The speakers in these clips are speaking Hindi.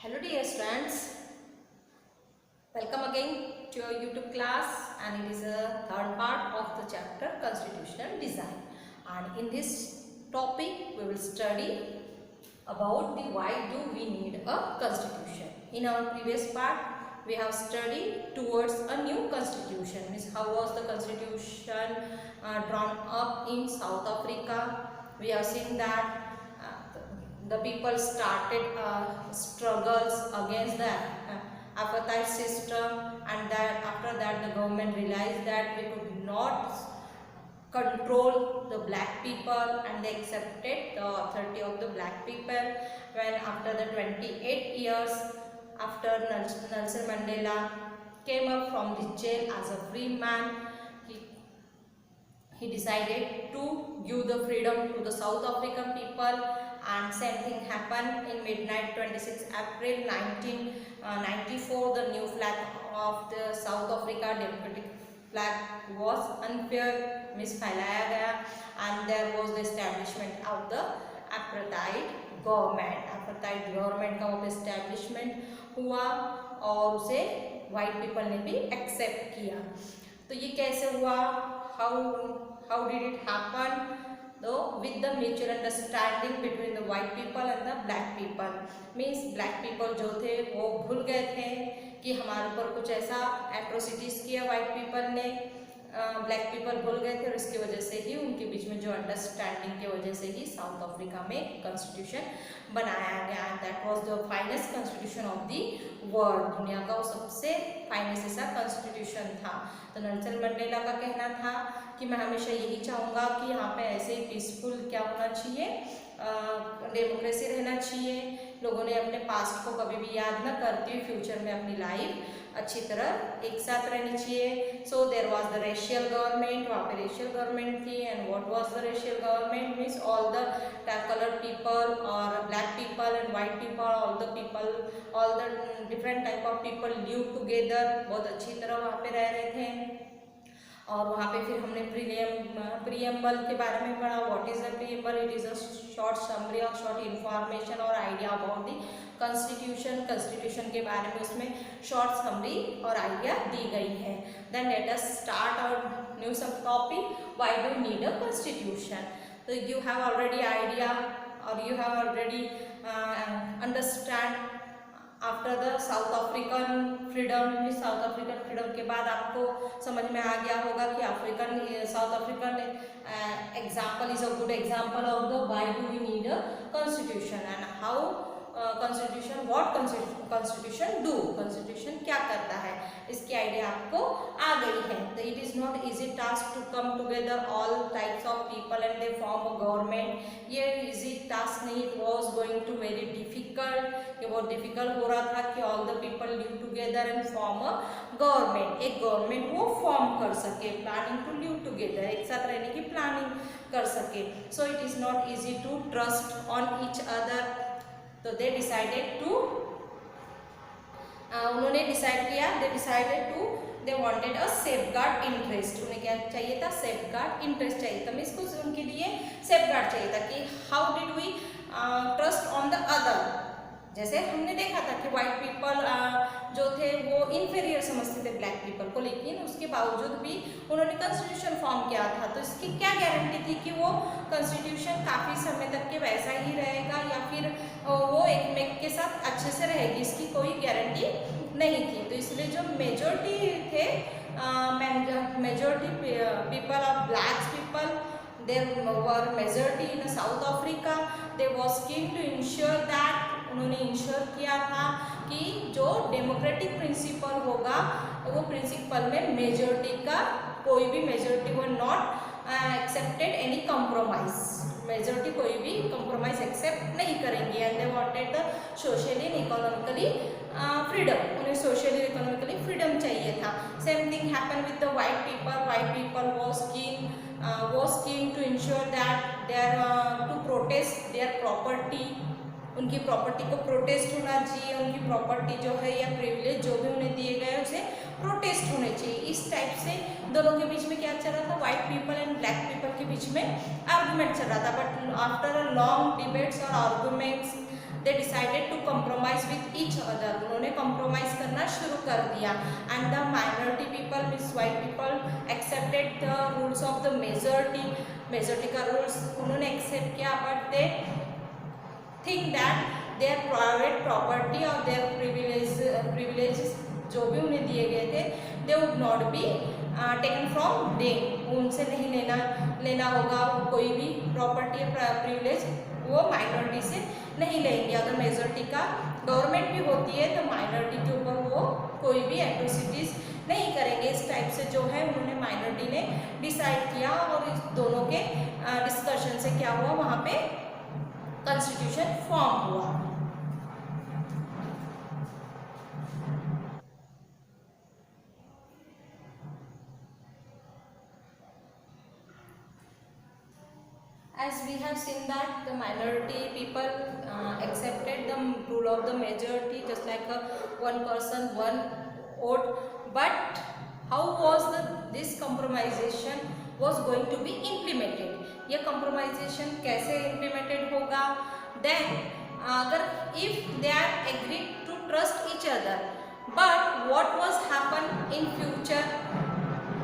Hello dear students, welcome again to your YouTube class, and it is a third part of the chapter Constitutional Design. And in this topic we will study about the why do we need a constitution. In our previous part we have studied towards a new constitution, means how was the constitution drawn up in South Africa. We have seen that the people started struggles against the apartheid system, and that after that the government realized that we could not control the black people, and they accepted the authority of the black people. When after the 28 years after Nelson Mandela came up from the jail as a free man, he decided to give the freedom to the South African people, and same thing happened in midnight 26 April 1994. The new flag of the South Africa democratic flag was unfurled, फैलाया गया, and there was the establishment of the apartheid government. apartheid government का वो establishment हुआ और उसे white people ने भी accept किया. तो ये कैसे हुआ? How did it happen? Though with the mutual understanding between the white people and the black people, means black people जो थे वो भूल गए थे कि हमारे ऊपर कुछ ऐसा एट्रोसिटीज किया white people ने, ब्लैक पीपल भूल गए थे, और इसकी वजह से ही उनके बीच में जो अंडरस्टैंडिंग की वजह से ही साउथ अफ्रीका में कॉन्स्टिट्यूशन बनाया गया. That was the finest constitution of the world. दुनिया का वो सबसे फाइनेस्ट ऐसा कॉन्स्टिट्यूशन था. तो नेल्सन मंडेला का कहना था कि मैं हमेशा यही चाहूँगा कि यहाँ पे ऐसे ही पीसफुल क्या होना चाहिए, डेमोक्रेसी रहना चाहिए. लोगों ने अपने पास्ट को कभी भी याद न करते हुए फ्यूचर में अपनी लाइफ अच्छी तरह एक साथ रहनी चाहिए. So there was the racial government. वहाँ पे रेशियल गवर्नमेंट थी. And what was the racial government? Means all the coloured people और black people and white people, all the different type of people live together. बहुत अच्छी तरह वहाँ पे रह रहे थे. और वहाँ पे फिर हमने प्रीएम्बल के बारे में पढ़ा. What is the preamble? It is a short summary और शॉर्ट इंफॉर्मेशन और आइडिया अबाउट दी कॉन्स्टिट्यूशन के बारे में उसमें शॉर्ट समरी और आइडिया दी गई है. Then let us start our new sub topic, why do need a constitution. तो यू हैव ऑलरेडी आइडिया और you have already understand after the South African freedom. South African freedom के बाद आपको समझ में आ गया होगा कि South African example is a good example of the why do we need a constitution and how constitution, what constitution do, constitution क्या करता है, इसकी आइडिया आपको आ गई है. तो it is not easy task to come together all types of people and they form a government. ये इजी टास्क नहीं, it was going to very difficult. ये बहुत डिफिकल्ट हो रहा था कि all the people live together and form a government. एक गवर्नमेंट वो फॉर्म कर सके, प्लानिंग टू लिव टुगेदर, एक साथ रहने की प्लानिंग कर सके. So it is not easy to trust on each other. तो दे डिसाइडेड टू, उन्होंने डिसाइड किया, they wanted a safeguard interest. उन्हें क्या चाहिए था? सेफगार्ड इंटरेस्ट चाहिए था. मीन्स कुछ उनके लिए सेफगार्ड चाहिए था कि how did we trust on the other. जैसे हमने देखा था कि वाइट पीपल जो थे वो इन्फीरियर समझते थे ब्लैक पीपल को, लेकिन उसके बावजूद भी उन्होंने कॉन्स्टिट्यूशन फॉर्म किया था. तो इसकी क्या गारंटी थी कि वो कॉन्स्टिट्यूशन काफ़ी समय तक के वैसा ही रहेगा या फिर वो एक के साथ अच्छे से रहेगी, इसकी कोई गारंटी नहीं थी. तो इसलिए जो मेजोरिटी थे, majority people of black people, there were majority in South Africa. They was keen to ensure that, उन्होंने इंश्योर किया था कि जो डेमोक्रेटिक प्रिंसिपल होगा वो प्रिंसिपल में मेजोरिटी का कोई भी मेजोरिटी वो not accepted any compromise. Majority कोई भी कॉम्प्रोमाइज एक्सेप्ट नहीं करेंगे. And they wanted the socially and economically freedom. उन्हें सोशली इकोनॉमिकली फ्रीडम चाहिए था. Same thing happen with the white people. White people was keen to ensure that to protest their property. उनकी प्रॉपर्टी को प्रोटेस्ट होना चाहिए. उनकी प्रॉपर्टी जो है या प्रिविलेज जो भी उन्हें दिए गए उसे प्रोटेस्ट होने चाहिए. इस टाइप से दोनों के बीच में क्या चल रहा था? White people and black people के बीच में आर्गूमेंट चल रहा था. But after a long debates और arguments they decided to compromise with each other, उन्होंने कॉम्प्रोमाइज करना शुरू कर दिया। And the minority people means white people accepted the rules of the majority, majority का रूल्स उन्होंने एक्सेप्ट किया, but they think that their private property और देयर प्रिविलेजेस जो भी उन्हें दिए गए थे, they would not be taken from them, उनसे नहीं लेना होगा, कोई भी प्रॉपर्टी या प्रिविलेज वो माइनॉरिटी से नहीं लेंगे। अगर मेजॉरिटी का गवर्नमेंट भी होती है तो माइनॉरिटी के ऊपर वो कोई भी एट्रोसिटीज़ नहीं करेंगे। इस टाइप से जो है उन्होंने माइनॉरिटी ने डिसाइड किया, और इस दोनों के डिस्कशन से क्या हुआ, वहाँ पे कॉन्स्टिट्यूशन फॉर्म हुआ। As we have seen that the minority people accepted the rule of the majority, just like a one person one vote, but how was this compromisation was going to be implemented, ये compromisation कैसे implemented होगा? Then अगर if they are agreed to trust each other, but what was happen in future,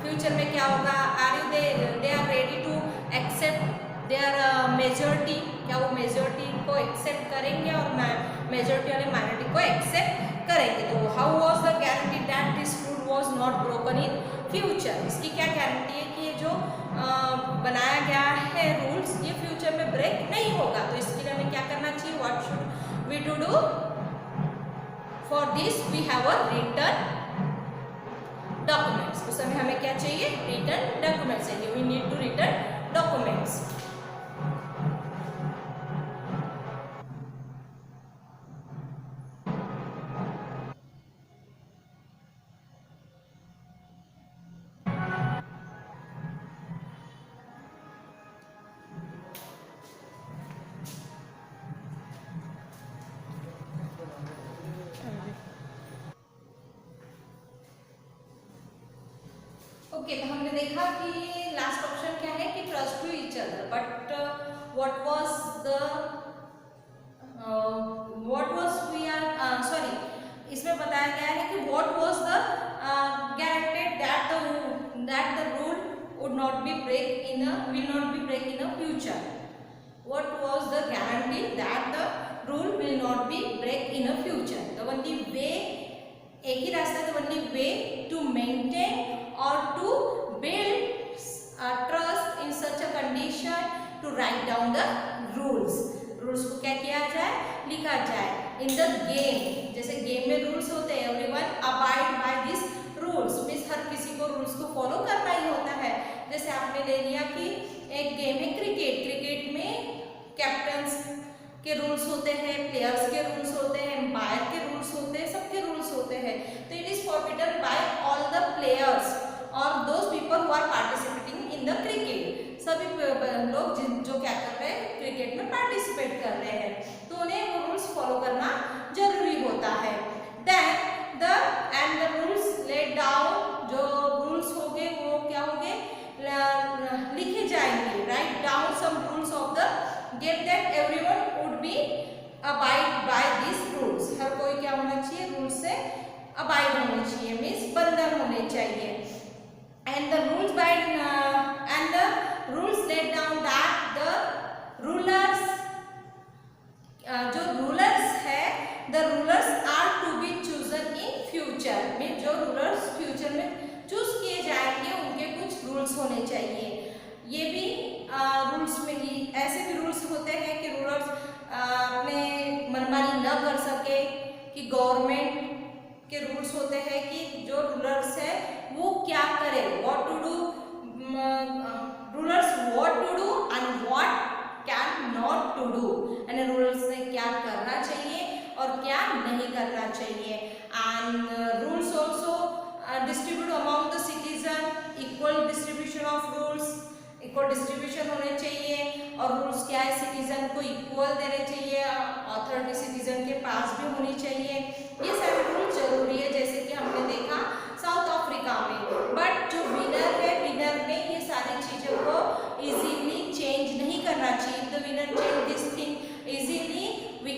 future में क्या होगा, they are ready to accept their majority, क्या वो मेजॉरिटी को एक्सेप्ट करेंगे और मेजॉरिटी वाले माइनॉरिटी को एक्सेप्ट करेंगे? तो how was the guarantee that this rule was not broken in future, इसकी क्या गारंटी है कि ये जो बनाया गया है रूल्स ये फ्यूचर में ब्रेक नहीं होगा? तो इसके लिए हमें क्या करना चाहिए, what should we to do? For this we have a written documents, उस समय हमें क्या चाहिए, रिटन डॉक्यूमेंट्स चाहिए, we need to written documents. Okay, तो हमने देखा कि लास्ट ऑप्शन क्या है कि trust to each other, but what was we are sorry, इसमें बताया गया है कि what was the guaranteed that the rule would not be break in a will not be break in a future. What was the guarantee that the rule will not be break in a future? The only way, एक ही रास्ता, the only way to maintain or to build trust in such a condition to write down the rules. Rules को क्या किया जाए, लिखा जाए। इन द गेम, जैसे गेम में रूल्स होते हैं, everyone abide by this rules, means हर किसी को रूल्स को फॉलो करना ही होता है। जैसे आपने ले लिया कि एक गेम है क्रिकेट, क्रिकेट में कैप्टन्स के रूल्स होते हैं, प्लेयर्स के रूल्स होते हैं, एम्पायर के रूल्स होते हैं, सबके रूल्स होते हैं। तो it is forbidden by all the players और those people who are participating in the cricket, सभी लोग जो क्या कर रहे हैं, क्रिकेट में पार्टिसिपेट कर रहे हैं, तो उन्हें वो रूल्स फॉलो करना जरूरी होता है। Then the rules late down, जो रूल्स होंगे वो क्या होंगे, लिखे जाएंगे। Write down some rules of the game that everyone would be abide by this rules, हर कोई क्या होना चाहिए, रूल्स से अबाइड होने चाहिए, मीन्स बंधन होने चाहिए। And the rules by and the rules late down that the rulers, जो रूलर्स है, the rulers are to be chosen in future, में जो रूलर्स फ्यूचर में चूज किए जाएंगे उनके कुछ रूल्स होने चाहिए। ये भी रूल्स में ही ऐसे भी रूल्स होते हैं कि रूलर्स अपने मनमानी न कर सके, कि गवर्नमेंट के रूल्स होते हैं कि जो रूलर्स है वो क्या करे, what to do, rulers what to do and what can not to do, यानी रूलर्स ने क्या करना चाहिए और क्या नहीं करना चाहिए। And rules also distribute among the citizen, equal distribution of rules, equal distribution होने चाहिए। और रूल्स क्या है, सिटीजन को इक्वल देने चाहिए, अथॉरिटी सिटीजन के पास भी होनी चाहिए। ये सारे रूल्स जरूरी है, जैसे कि हमने देखा साउथ अफ्रीका में। बट जो विनर है, विनर ने ये सारी चीज़ों को इजीली चेंज नहीं करना चाहिए। The winner change this thing easily, we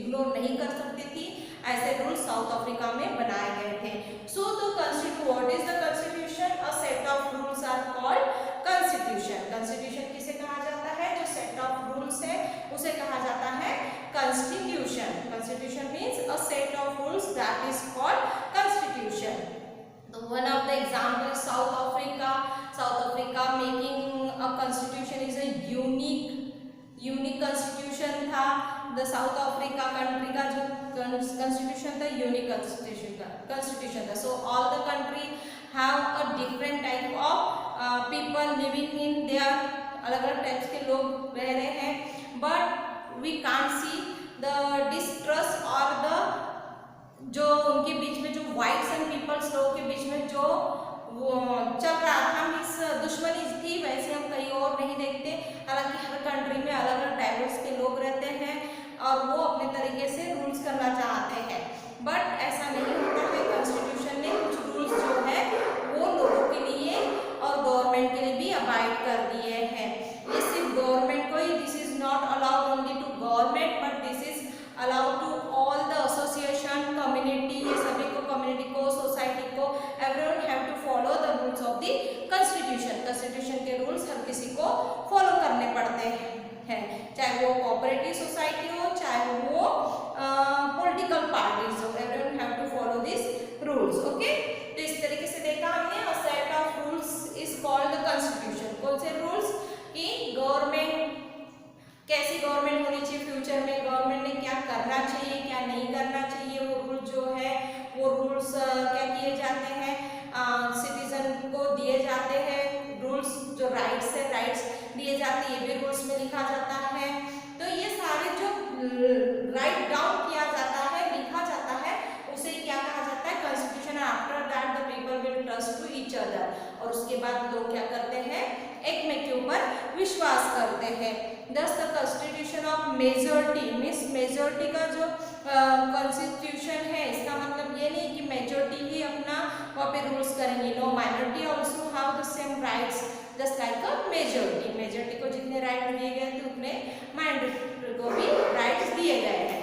ignore नहीं कर सकती थी, ऐसे रूल्स साउथ अफ्रीका में बनाए गए थे। So the constitution, what is the constitution? A set of rules are called constitution. Constitution किसे कहा जाता है? जो सेट ऑफ रूल्स है उसे कहा जाता है constitution. Constitution means a set of rules that is called constitution. तो one of the example South Africa, South Africa making a constitution is a unique constitution था। द साउथ अफ्रीका कंट्री का जो कॉन्स्टिट्यूशन था यूनिक कॉन्स्टिट्यूशन था। So all the country have a different type of people living in there, अलग अलग टाइप्स के लोग रह रहे हैं, but we can't see the distrust और द जो उनके बीच में जो व्हाइट्स एंड पीपल्स लोगों के बीच में जो वो चल रहा था, मीन्स दुश्मनी थी, वैसे हम कहीं और नहीं देखते। हालांकि हर कंट्री में अलग अलग टाइप्स के लोग रहते हैं और वो अपने तरीके से रूल्स करना चाहते हैं, बट ऐसा नहीं होता है। कॉन्स्टिट्यूशन ने कुछ रूल्स जो है वो लोगों के लिए और गवर्नमेंट के लिए भी अबाइड कर दिए हैं। ये सिर्फ गवर्नमेंट को ही, this is not allowed only to government but this is allowed to all the association, community, ये सभी को, कम्युनिटी को, सोसाइटी को, everyone have to follow the rules of the constitution. Constitution के रूल्स हर किसी को फॉलो करने पड़ते हैं, चाहे वो कोऑपरेटिव सोसाइटी हो, चाहे वो पॉलिटिकल पार्टीज हो, everyone have to follow this rules. Okay, तो इस तरीके से देखा हमने, a set of rules is called the constitution. कौन से रूल्स? कि गवर्नमेंट, कैसी गवर्नमेंट होनी चाहिए, फ्यूचर में गवर्नमेंट ने क्या करना चाहिए, क्या नहीं करना चाहिए, वो रूल जो है वो रूल्स क्या किए जाते हैं, सिटीजन को दिए जाते हैं। रूल्स जो राइट्स है, राइट्स दिए जाते हैं, ये भी रूल्स में लिखा जाता है। तो ये सारे जो राइट डाउन किया जाता है, लिखा जाता है, उसे क्या कहा जाता है? Constitution. After that the people will trust to each other, और उसके बाद लोग क्या करते हैं? एक में के ऊपर विश्वास करते हैं। दस the constitution of majority, means majority का जो कॉन्स्टिट्यूशन है, इसका मतलब ये नहीं कि मेजोरिटी ही अपना वहाँ पे रूल्स करेंगे। No, minority also have the same rights just like a majority. Majority को जितने राइट दिए गए थे उतने माइनॉरिटी को भी राइट्स दिए गए हैं।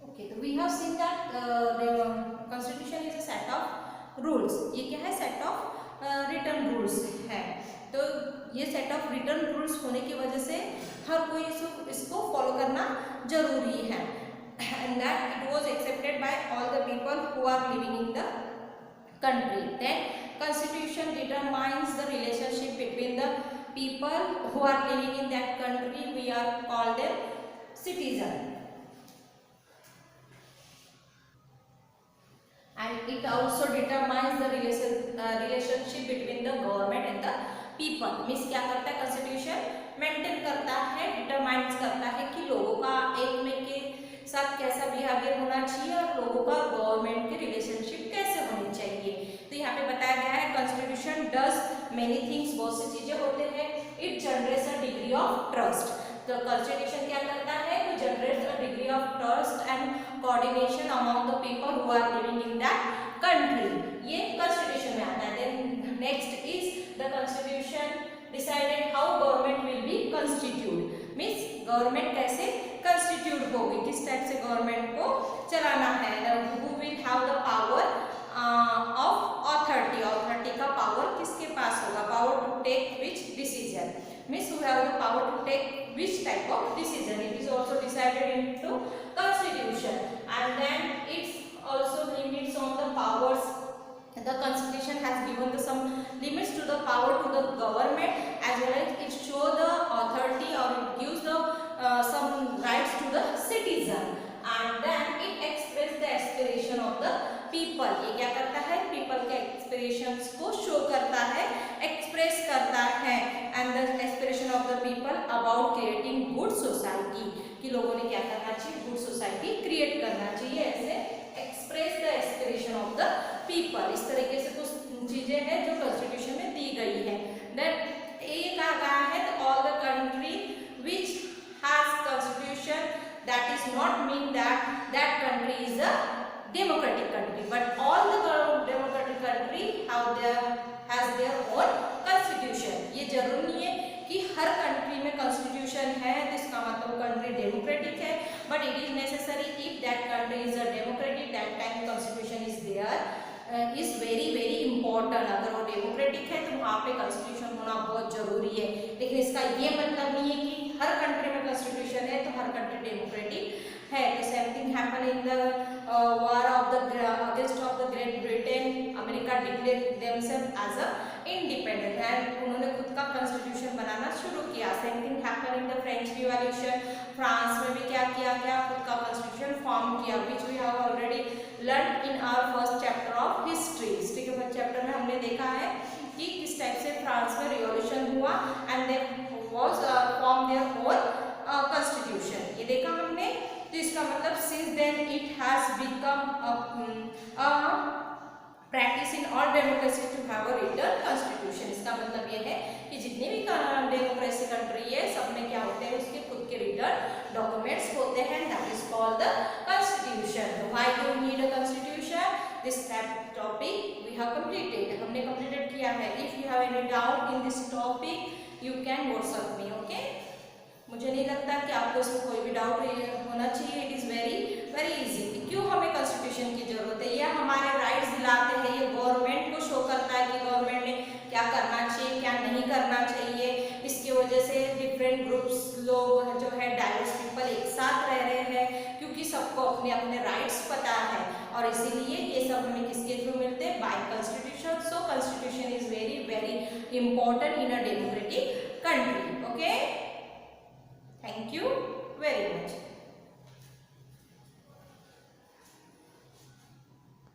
ओके, तो we have seen that constitution is a set of rules. ये क्या है? सेट ऑफ रिटर्न रूल्स है। तो ये सेट ऑफ रिटर्न रूल्स होने की वजह से हर कोई इसको फॉलो करना जरूरी है, and that it was accepted by all the people who are living in the country. Then constitution determines the relationship between the people who are living in that country, we are called them citizen, and it also determines the relationship between the government and the people। Means क्या करता है? कॉन्स्टिट्यूशन मेंटेन करता है, डिटरमाइंस करता है कि लोगों का एक में के साथ कैसा बिहेवियर होना चाहिए और लोगों का गवर्नमेंट के रिलेशनशिप कैसे होनी चाहिए। तो यहाँ पे बताया गया है कॉन्स्टिट्यूशन डज मेनी थिंग्स, बहुत सी चीजें होते हैं। It generates a degree of trust. तो कॉन्स्टिट्यूशन क्या करता है? तो generates a degree of trust and coordination among the people who are living in that country. ये कॉन्स्टिट्यूशन में आता है। Then next is the constitution decided how government will be constitute. Means government कैसे कंस्टिट्यूट होगी, किस टाइप से गवर्नमेंट को चलाना है। Who will have the power of authority. Authority का पावर किसके पास होगा? Power to take which decision, means who have the power to take which type of decision. It is also decided into constitution, and then it's also limits on the powers. The constitution has given the some limits to the power to the government, as well as it show the authority or it gives the some rights to the citizen, and then it express the aspiration of the people. ये क्या करता है? people के aspirations को show करता है, express करता है, and the aspiration of the people about creating good society, कि लोगों ने क्या करना चाहिए? good society create करना चाहिए। ऐसे express the aspiration of the people। इस तरीके से कुछ चीजें हैं जो कॉन्स्टिट्यूशन में दी गई है। देन ये कहा है all the country which has constitution, that is not mean that that country is a democratic country, but all the democratic country has their own constitution। ये जरूरी नहीं है कि हर but it is necessary if that country is a democratic, that time constitution is there, is very important। अगर वो डेमोक्रेटिक है तो वहाँ पे कॉन्स्टिट्यूशन होना बहुत जरूरी है, लेकिन इसका ये मतलब नहीं है कि हर कंट्री में कॉन्स्टिट्यूशन है तो हर कंट्री डेमोक्रेटिक है। तो same thing happen in the war of the against of the great Britain, America declare themselves as a independent and उन्होंने खुद का कॉन्स्टिट्यूशन बनाना शुरू किया। Same thing happen in the French revolution, France में भी क्या किया गया, खुद का कॉन्स्टिट्यूशन फॉर्म किया, which we have already learn in our first chapter of history. History के फर्स्ट चैप्टर में हमने देखा है कि किस टाइप से फ्रांस में रिवॉल्यूशन हुआ and they was form their own constitution, ये देखा हमने। तो इसका मतलब since then it has become practice in all democracy to have a written constitution. इसका मतलब ये है कि जितनी भी डेमोक्रेसी कंट्री है सब में क्या होते हैं, उसके खुद के रिटन डॉक्यूमेंट्स होते हैं, that is called the constitution. Why do we need a constitution? This topic we have completed, हमने कंप्लीटेड किया है। If you have any doubt in this topic you can WhatsApp me, okay. मुझे नहीं लगता कि आपको इसमें कोई भी डाउट होना चाहिए। इट इज़ वेरी इजी कि क्यों हमें कॉन्स्टिट्यूशन की जरूरत है, यह हमारे राइट्स दिलाते हैं, ये गवर्नमेंट को शो करता है कि गवर्नमेंट ने क्या करना चाहिए क्या नहीं करना चाहिए। इसकी वजह से डिफरेंट ग्रुप्स लोग जो है डाइवर्स पीपल एक साथ रह रहे हैं, क्योंकि सबको अपने अपने राइट्स पता है और इसीलिए ये सब हमें किसके थ्रू मिलते हैं, bye constitution. So constitution is very important in a democratic country.